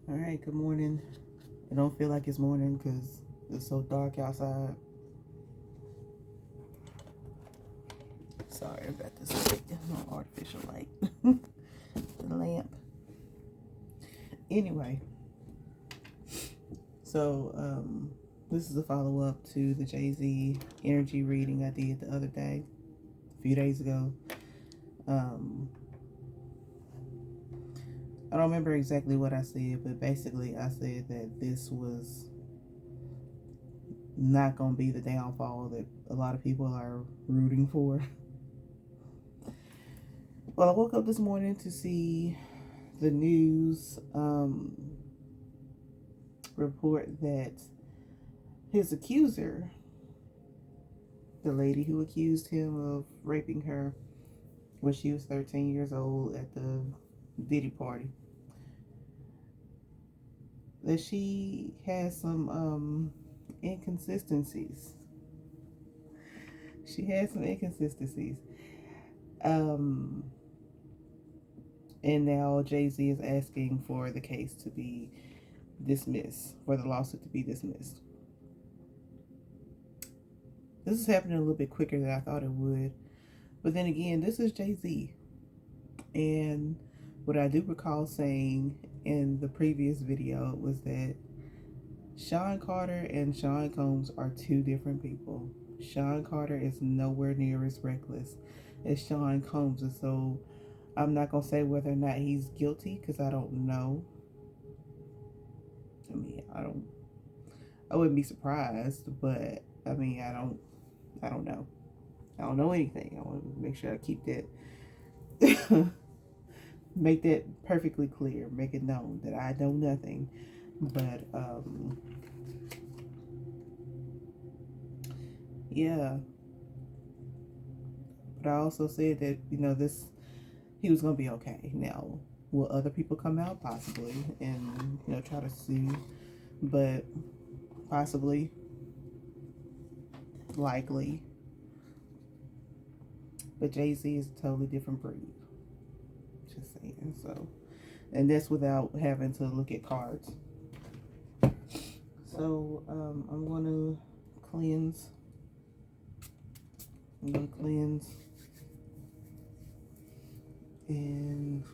All right, good morning. I don't feel like it's morning because it's so dark outside. Sorry about this light. No artificial light. The lamp. Anyway, so this is a follow up to the Jay-Z energy reading I did the other day, a few days ago. I don't remember exactly what I said, but basically I said that this was not going to be the downfall that a lot of people are rooting for. Well, I woke up this morning to see the news report that his accuser, the lady who accused him of raping her when she was 13 years old at the Diddy party, that she has some inconsistencies. She has some inconsistencies. Um, and now Jay-Z is asking for the case to be dismissed, for the lawsuit to be dismissed. This is happening a little bit quicker than I thought it would. But then again, this is Jay-Z. And what I do recall saying in the previous video was that Sean Carter and Sean Combs are two different people. Sean Carter is nowhere near as reckless as Sean Combs. And so I'm not going to say whether or not he's guilty because I don't know. I wouldn't be surprised, but I mean, I don't know. I don't know anything. I want to make sure I keep that, make that perfectly clear, make it known that I know nothing. But, yeah. But I also said that, he was going to be okay. Now, will other people come out? Possibly. And, try to sue. But possibly, likely. But Jay-Z is a totally different breed. Just saying. So, and that's without having to look at cards. So, I'm going to cleanse. I'm going to cleanse. And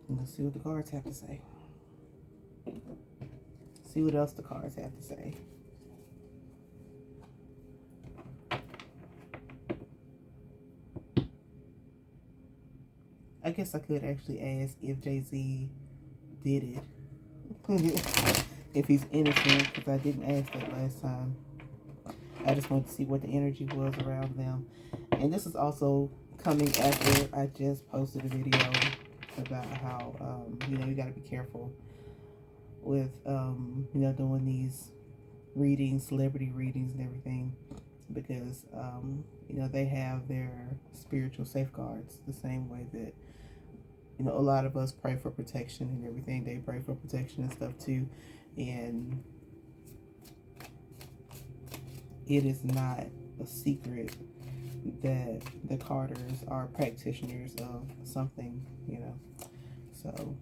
let's see what the cards have to say. See what else the cards have to say. I guess I could actually ask if Jay-Z did it. If he's innocent, because I didn't ask that last time. I just wanted to see what the energy was around them. And this is also coming after I just posted a video about how, you got to be careful with, doing these readings, celebrity readings and everything, because, they have their spiritual safeguards the same way that, a lot of us pray for protection and everything. They pray for protection and stuff too. And it is not a secret that the Carters are practitioners of something, So,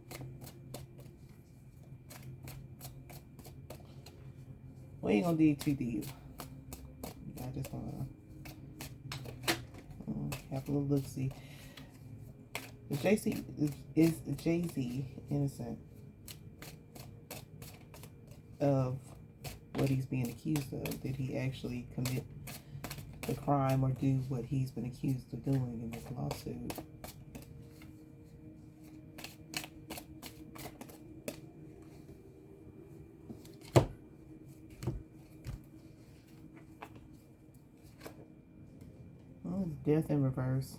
we ain't gonna dig too deep. I just wanna have a little look see. Is Jay-Z innocent of what he's being accused of? Did he actually commit the crime or do what he's been accused of doing in this lawsuit? Well, it's death in reverse.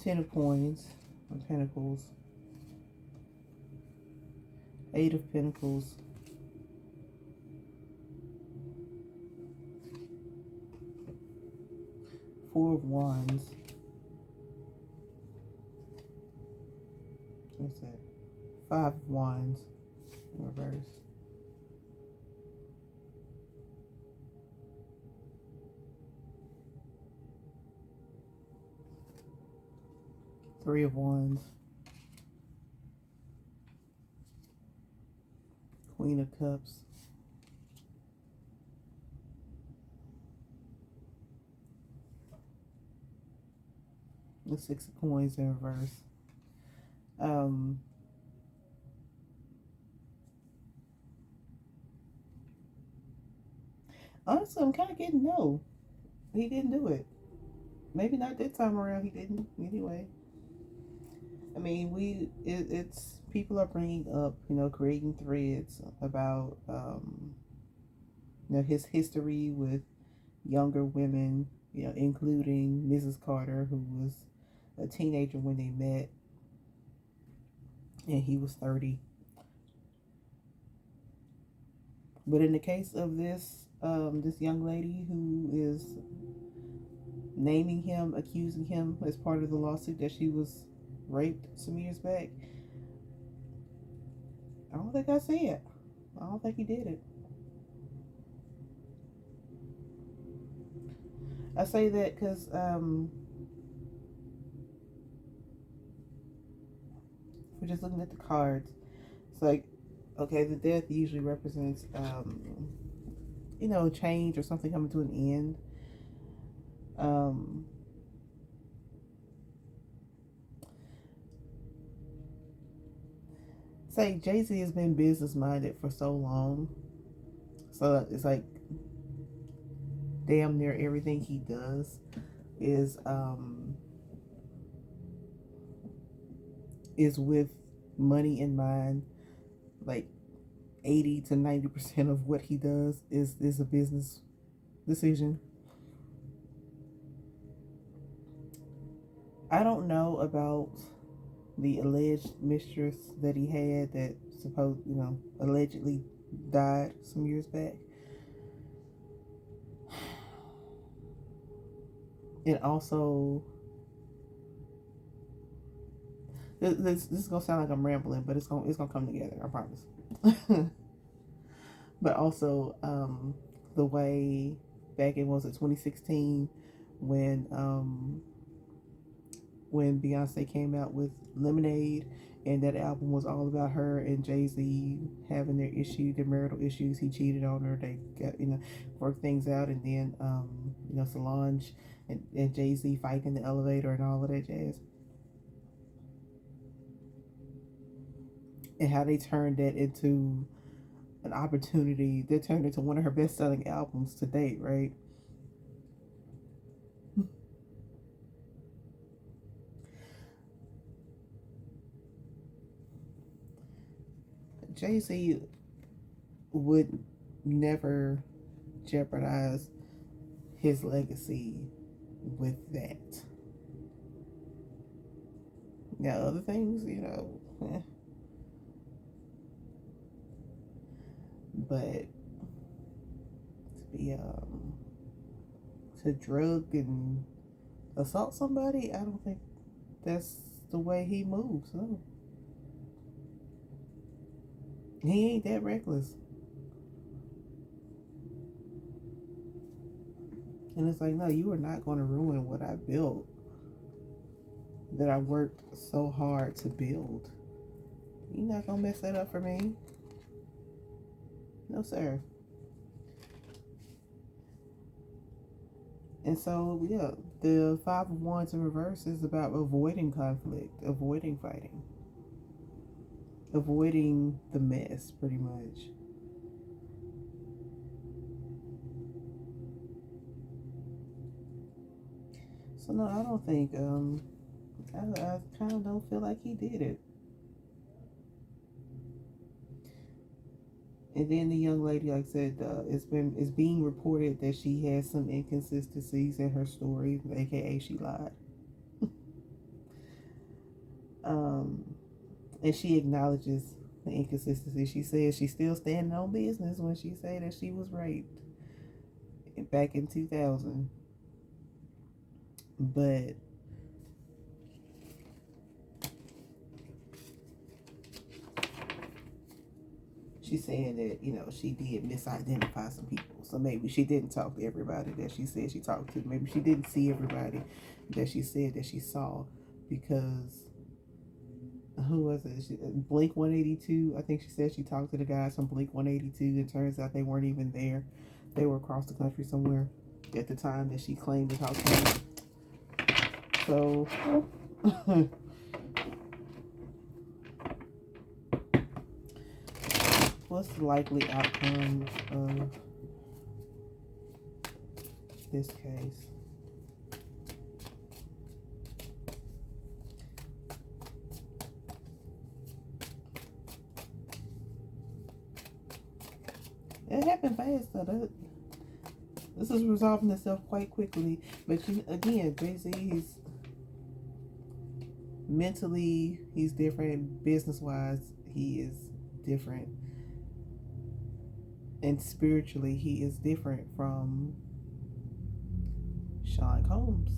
10 of coins, or pentacles, 8 of pentacles, 4 of wands. What's that? 5 of wands in reverse. Three of Wands. Queen of Cups. The Six of Coins in reverse. Honestly, I'm kind of getting no. He didn't do it. Maybe not this time around. He didn't. Anyway. I mean, it's people are bringing up, creating threads about, his history with younger women, including Mrs. Carter, who was a teenager when they met, and he was 30. But in the case of this young lady who is naming him, accusing him as part of the lawsuit that she was raped some years back, I don't think I see it. I don't think he did it. I say that because we're just looking at the cards. It's like, okay, the death usually represents change or something coming to an end. Say Jay-Z has been business minded for so long, so it's like damn near everything he does is with money in mind. Like 80 to 90% of what he does is a business decision. I don't know about the alleged mistress that he had that allegedly died some years back. And also, this is gonna sound like I'm rambling, but it's gonna come together, I promise. But also, the way back in 2016 when Beyonce came out with Lemonade, and that album was all about her and Jay-Z having their marital issues. He cheated on her. They got worked things out, and then Solange and Jay-Z fighting in the elevator and all of that jazz. And how they turned that into an opportunity. They turned into one of her best-selling albums to date, right? Jay-Z would never jeopardize his legacy with that. Now, other things, but to drug and assault somebody, I don't think that's the way he moves. No, he ain't that reckless. And it's like, no, you are not going to ruin what I built, that I worked so hard to build. You're not going to mess that up for me. No, sir. And so, yeah, the Five of Wands in reverse is about avoiding conflict, avoiding fighting, avoiding the mess, pretty much. So, no, I don't think, I kind of don't feel like he did it. And then the young lady, like I said, it's being reported that she has some inconsistencies in her story, aka she lied. And she acknowledges the inconsistency. She says she's still standing on business when she said that she was raped back in 2000. But she's saying that, she did misidentify some people. So maybe she didn't talk to everybody that she said she talked to. Maybe she didn't see everybody that she said that she saw, because who was it? Blink 182. I think she said she talked to the guys from Blink 182. It turns out they weren't even there. They were across the country somewhere at the time that she claimed to talk to them. So, what's the likely outcome of this case? It happened fast, though. This is resolving itself quite quickly. But again, Jay-Z, he's different. Business-wise, he is different. And spiritually, he is different from Sean Combs.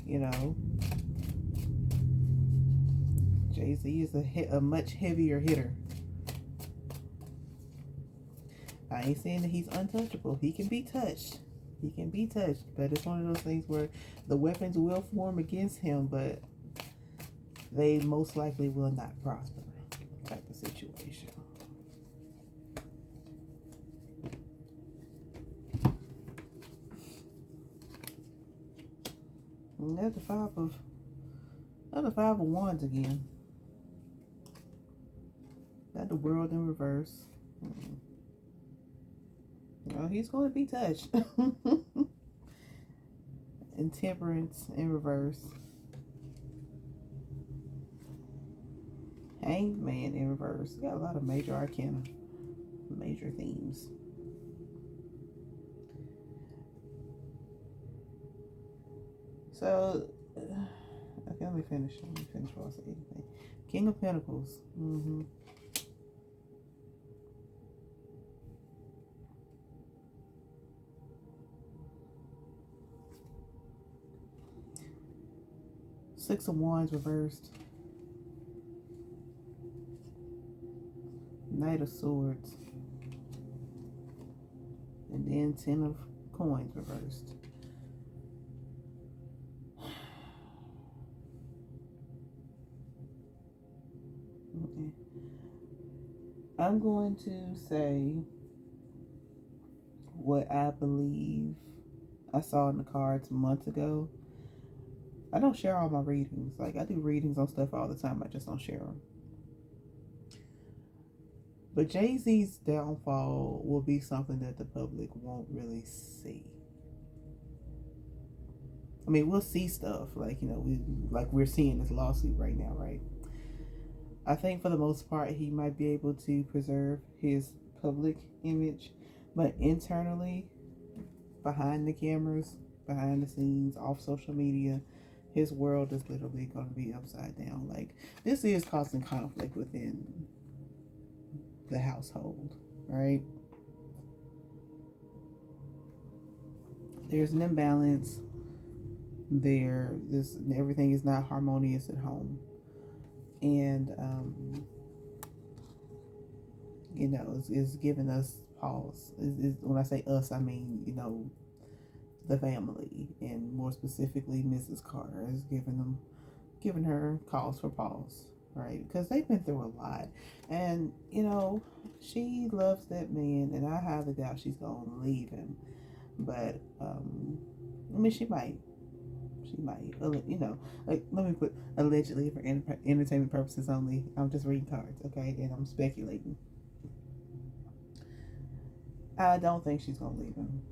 You know, Jay-Z is a much heavier hitter. I ain't saying that he's untouchable. He can be touched. But it's one of those things where the weapons will form against him, but they most likely will not prosper type of situation. And that's the five of wands again. Got the world in reverse. Well, he's going to be touched. And temperance in reverse. Hanged Man in reverse. Got a lot of major arcana. Major themes. So, okay, let me finish before I say anything. King of Pentacles. Six of Wands reversed. Knight of Swords. And then Ten of Coins reversed. Okay. I'm going to say what I believe I saw in the cards months ago. I don't share all my readings. Like, I do readings on stuff all the time. I just don't share them. But Jay-Z's downfall will be something that the public won't really see. I mean, we'll see stuff like, we're seeing this lawsuit right now, right? I think for the most part, he might be able to preserve his public image, but internally, behind the cameras, behind the scenes, off social media, his world is literally going to be upside down. Like, this is causing conflict within the household, right? There's an imbalance there. Everything is not harmonious at home. And, it's giving us pause. When I say us, I mean, the family, and more specifically Mrs. Carter, is giving her cause for pause, right? Because they've been through a lot, and she loves that man, and I highly doubt she's gonna leave him. But I mean, she might, like, let me put allegedly for entertainment purposes only. I'm just reading cards, okay, and I'm speculating. I don't think she's gonna leave him.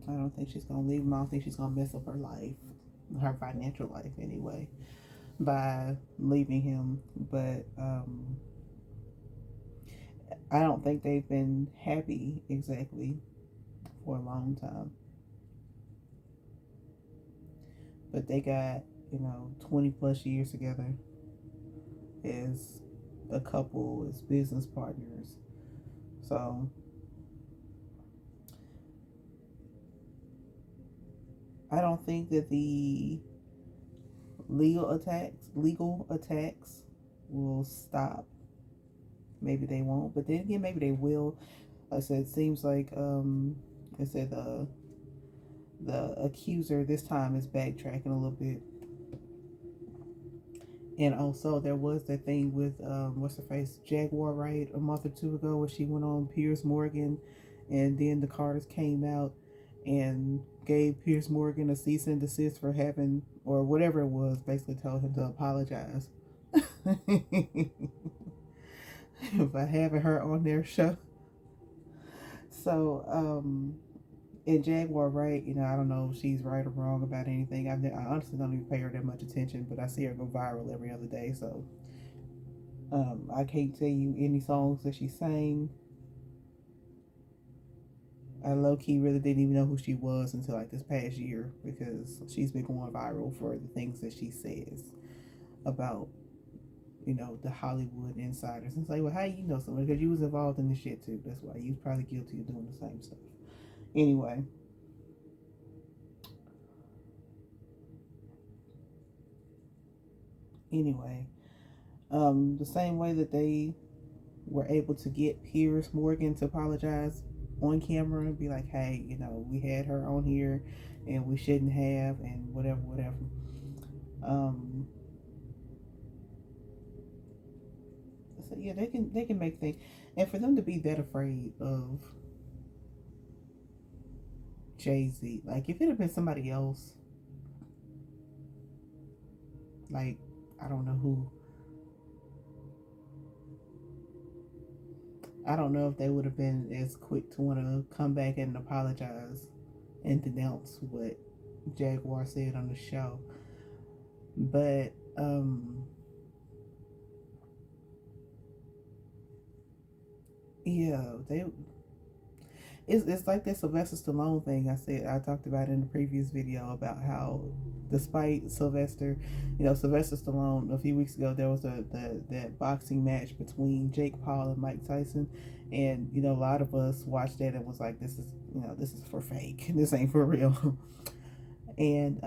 I don't think she's gonna leave him. I don't think she's gonna mess up her life, her financial life anyway, by leaving him. But I don't think they've been happy exactly for a long time. But they got 20 plus years together as a couple, as business partners. So I don't think that the legal attacks will stop. Maybe they won't, but then again, maybe they will. Like I said, it seems like I said the accuser this time is backtracking a little bit. And also, there was that thing with what's her face, Jaguar, right, a month or two ago, where she went on Piers Morgan, and then the Carters came out and gave Piers Morgan a cease and desist for having, or whatever it was, basically told him to apologize for having her on their show. So, and Jaguar, right? I don't know if she's right or wrong about anything. I honestly don't even pay her that much attention, but I see her go viral every other day. So I can't tell you any songs that she sang. I low key really didn't even know who she was until like this past year, because she's been going viral for the things that she says about the Hollywood insiders. And it's like, well, how you know something? Because you was involved in this shit too. That's why you was probably guilty of doing the same stuff. Anyway. Anyway, the same way that they were able to get Piers Morgan to apologize on camera and be like, hey, we had her on here and we shouldn't have, and whatever, whatever. So yeah, they can make things, and for them to be that afraid of Jay-Z, like if it had been somebody else, like I don't know who, I don't know if they would have been as quick to want to come back and apologize and denounce what Jaguar said on the show. But yeah, it's like that Sylvester Stallone thing I talked about in the previous video, about how despite Sylvester Stallone, a few weeks ago there was that boxing match between Jake Paul and Mike Tyson, and a lot of us watched that and was like, this is for fake, this ain't for real. And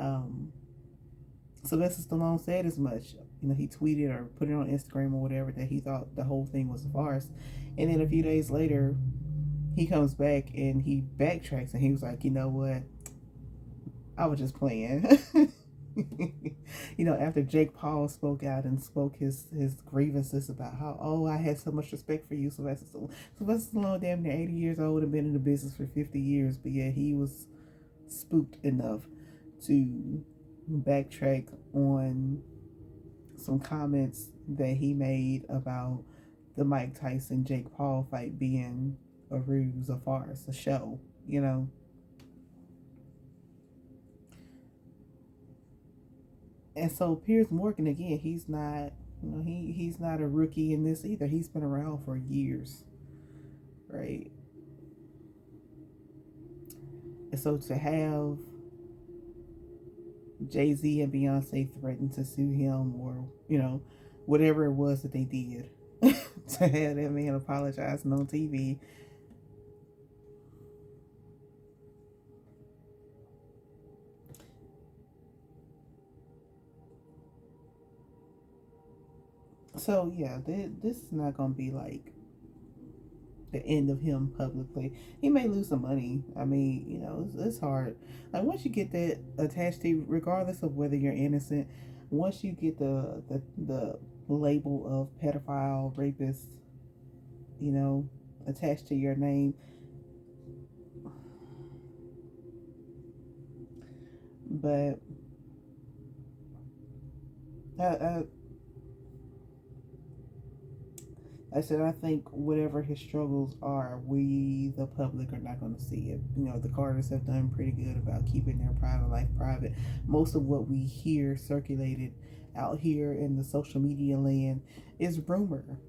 Sylvester Stallone said as much. He tweeted or put it on Instagram or whatever that he thought the whole thing was a farce. And then a few days later, he comes back and he backtracks and he was like, you know what? I was just playing. After Jake Paul spoke out and spoke his grievances about how, oh, I had so much respect for you, Sylvester Stallone. Sylvester Stallone, damn near 80 years old and been in the business for 50 years, but yeah, he was spooked enough to backtrack on some comments that he made about the Mike Tyson Jake Paul fight being a ruse, a farce, a show. And so Piers Morgan, again, he's not, he's not a rookie in this either. He's been around for years, right? And so to have Jay-Z and Beyonce threaten to sue him, or whatever it was that they did, to have that man apologizing on TV. So yeah, this is not gonna be like the end of him publicly. He may lose some money. I mean, it's hard. Like once you get that attached to you, regardless of whether you're innocent, once you get the label of pedophile, rapist, attached to your name. But I said, I think whatever his struggles are, we, the public, are not going to see it. The Carters have done pretty good about keeping their private life private. Most of what we hear circulated out here in the social media land is rumor.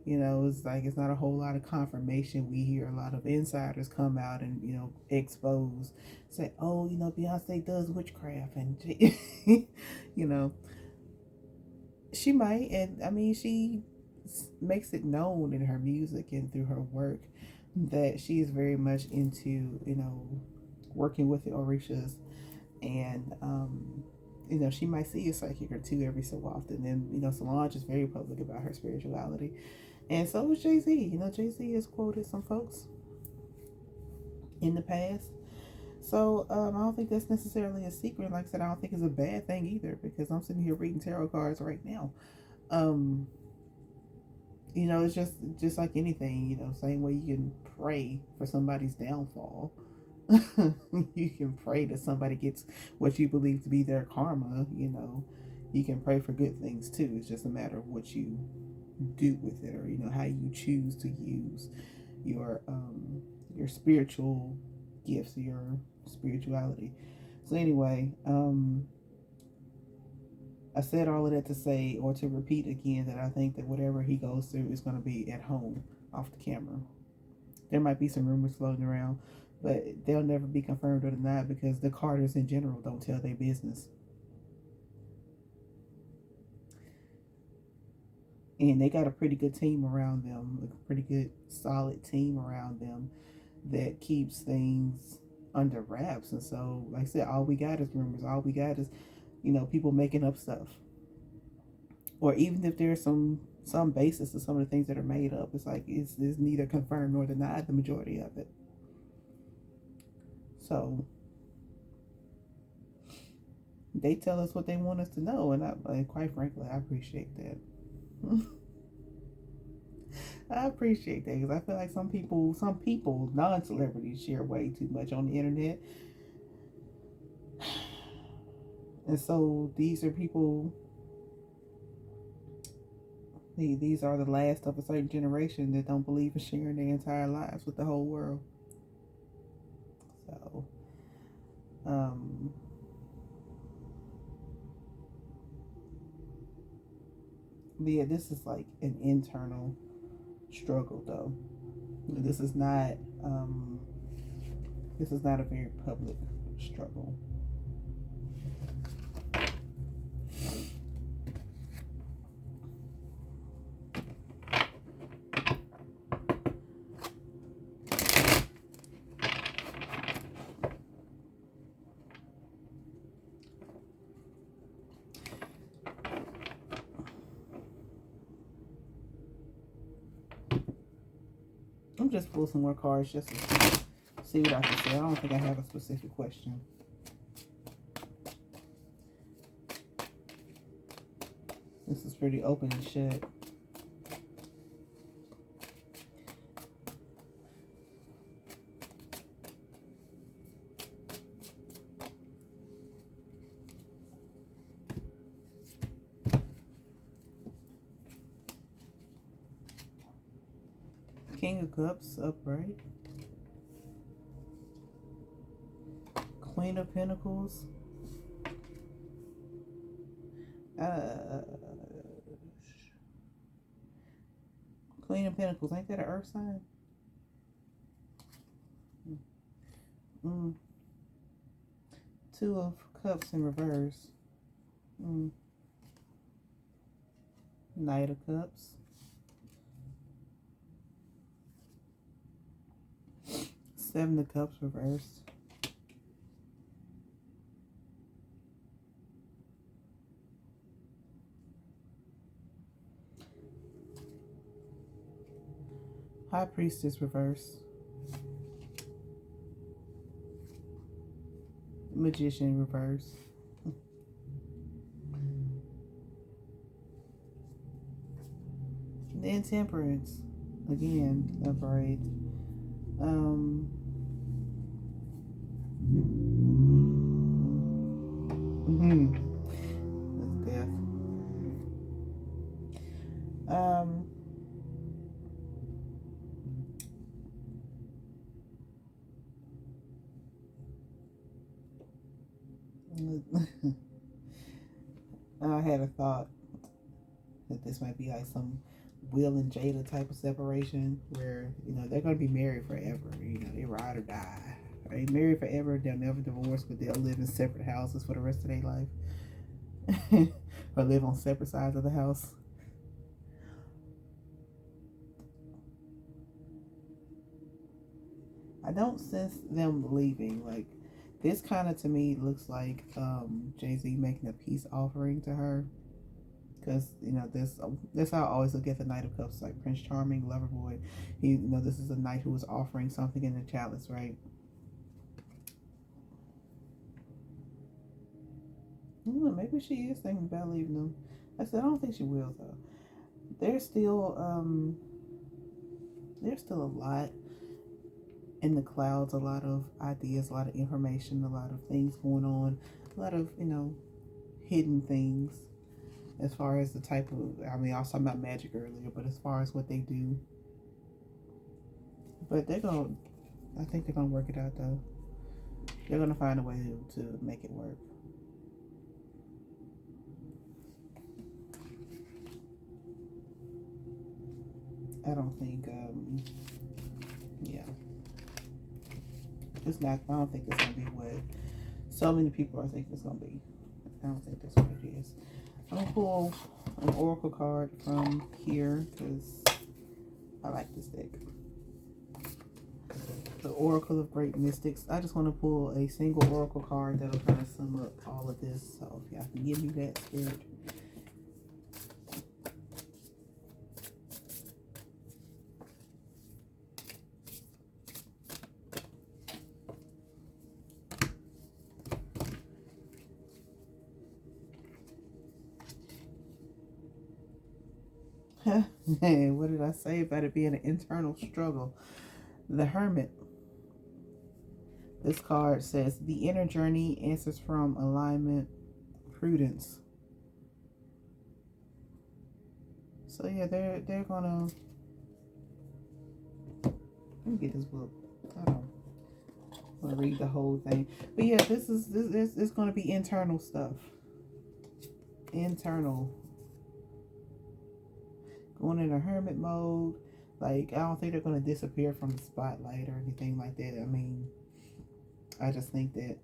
It's like it's not a whole lot of confirmation. We hear a lot of insiders come out and expose, say, oh, Beyonce does witchcraft, and she might, and I mean she makes it known in her music and through her work that she is very much into working with the Orishas, and she might see a psychic or two every so often. And Solange is very public about her spirituality, and so is Jay-Z. Jay-Z has quoted some folks in the past So I don't think that's necessarily a secret. Like I said, I don't think it's a bad thing either because I'm sitting here reading tarot cards right now. Um, it's just like anything. Same way you can pray for somebody's downfall. You can pray that somebody gets what you believe to be their karma. You can pray for good things too. It's just a matter of what you do with it, or how you choose to use your spiritual gifts, your spirituality. So anyway, I said all of that to say, or to repeat again, that I think that whatever he goes through is going to be at home, off the camera. There might be some rumors floating around, but they'll never be confirmed or denied because the Carters in general don't tell their business. And they got a pretty good team around them, a pretty good, solid team around them that keeps things under wraps. And so, like I said, all we got is rumors. All we got is, people making up stuff. Or even if there's some basis to some of the things that are made up, it's like it's neither confirmed nor denied, the majority of it. So they tell us what they want us to know, and quite frankly, I appreciate that. I appreciate that because I feel like some people, non-celebrities, share way too much on the internet, and so these are people. These are the last of a certain generation that don't believe in sharing their entire lives with the whole world. So, but yeah, this is like an internal struggle, though. This is not. This is not a very public struggle. I'm just pull some more cards just to see what I can say. I don't think I have a specific question. This is pretty open and shut. King of Cups upright. Queen of Pentacles. Queen of Pentacles. Ain't that an earth sign? Two of Cups in reverse. Knight of Cups. Seven of Cups reversed. High Priestess reversed. Magician reversed. Then Temperance again upright. That's death. I had a thought that this might be like some Will and Jada type of separation where, they're going to be married forever. They ride or die. They married forever. They'll never divorce, but they'll live in separate houses for the rest of their life. Or live on separate sides of the house. I don't sense them leaving. Like, this kind of to me looks like Jay-Z making a peace offering to her. Because, that's how I always look at the Knight of Cups, like Prince Charming, Loverboy. This is a knight who is offering something in the chalice, right? Maybe she is thinking about leaving them. I said I don't think she will though. There's still a lot in the clouds, a lot of ideas, a lot of information, a lot of things going on, a lot of, hidden things as far as the type of, I was talking about magic earlier, but as far as what they do. But I think they're going to work it out though. They're going to find a way to make it work. I don't think, yeah. It's not, I don't think it's going to be what so many people are thinking it's going to be. I don't think that's what it is. I'm going to pull an oracle card from here because I like this deck. The Oracle of Great Mystics. I just want to pull a single oracle card that'll kind of sum up all of this. So if y'all can give me that, Spirit. Hey, what did I say about it being an internal struggle? The Hermit. This card says the inner journey answers from alignment, prudence. So yeah, they're gonna. Let me get this book. I don't want to read the whole thing, but yeah, this is gonna be internal stuff. Internal. Going in a hermit mode. Like, I don't think they're going to disappear from the spotlight or anything like that. I mean, I just think that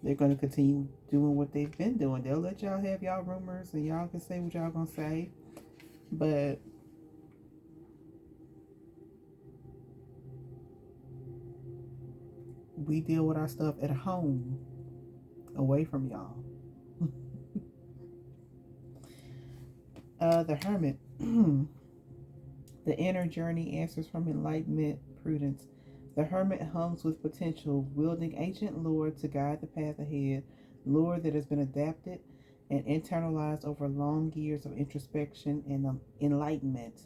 they're going to continue doing what they've been doing. They'll let y'all have y'all rumors and y'all can say what y'all going to say. But we deal with our stuff at home, away from y'all. The Hermit. The inner journey answers from enlightenment, prudence. The Hermit hums with potential, wielding ancient lore to guide the path ahead, lore that has been adapted and internalized over long years of introspection and enlightenment.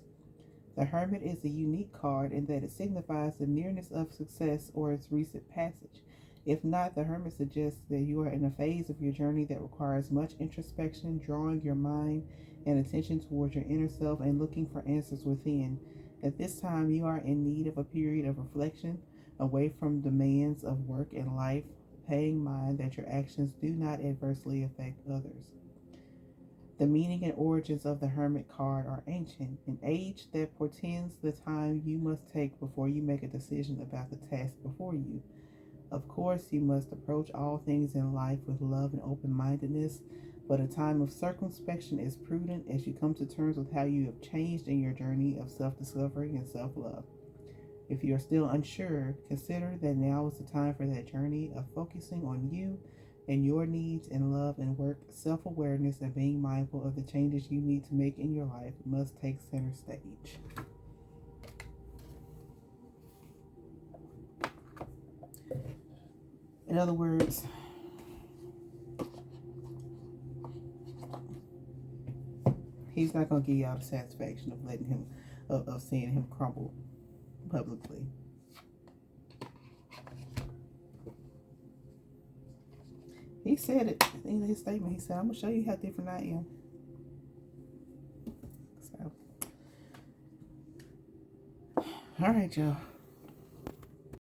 The Hermit is a unique card in that it signifies the nearness of success or its recent passage. If not, the Hermit suggests that you are in a phase of your journey that requires much introspection, drawing your mind and attention towards your inner self and looking for answers within. At this time, you are in need of a period of reflection, away from demands of work and life, paying mind that your actions do not adversely affect others. The meaning and origins of the Hermit card are ancient, an age that portends the time you must take before you make a decision about the task before you. Of course, you must approach all things in life with love and open-mindedness, but a time of circumspection is prudent as you come to terms with how you have changed in your journey of self-discovery and self-love. If you are still unsure, consider that now is the time for that journey of focusing on you and your needs in love and work. Self-awareness and being mindful of the changes you need to make in your life must take center stage. In other words, he's not going to give y'all the satisfaction of letting him, of seeing him crumble publicly. He said it in his statement. He said, I'm going to show you how different I am. So, all right, y'all.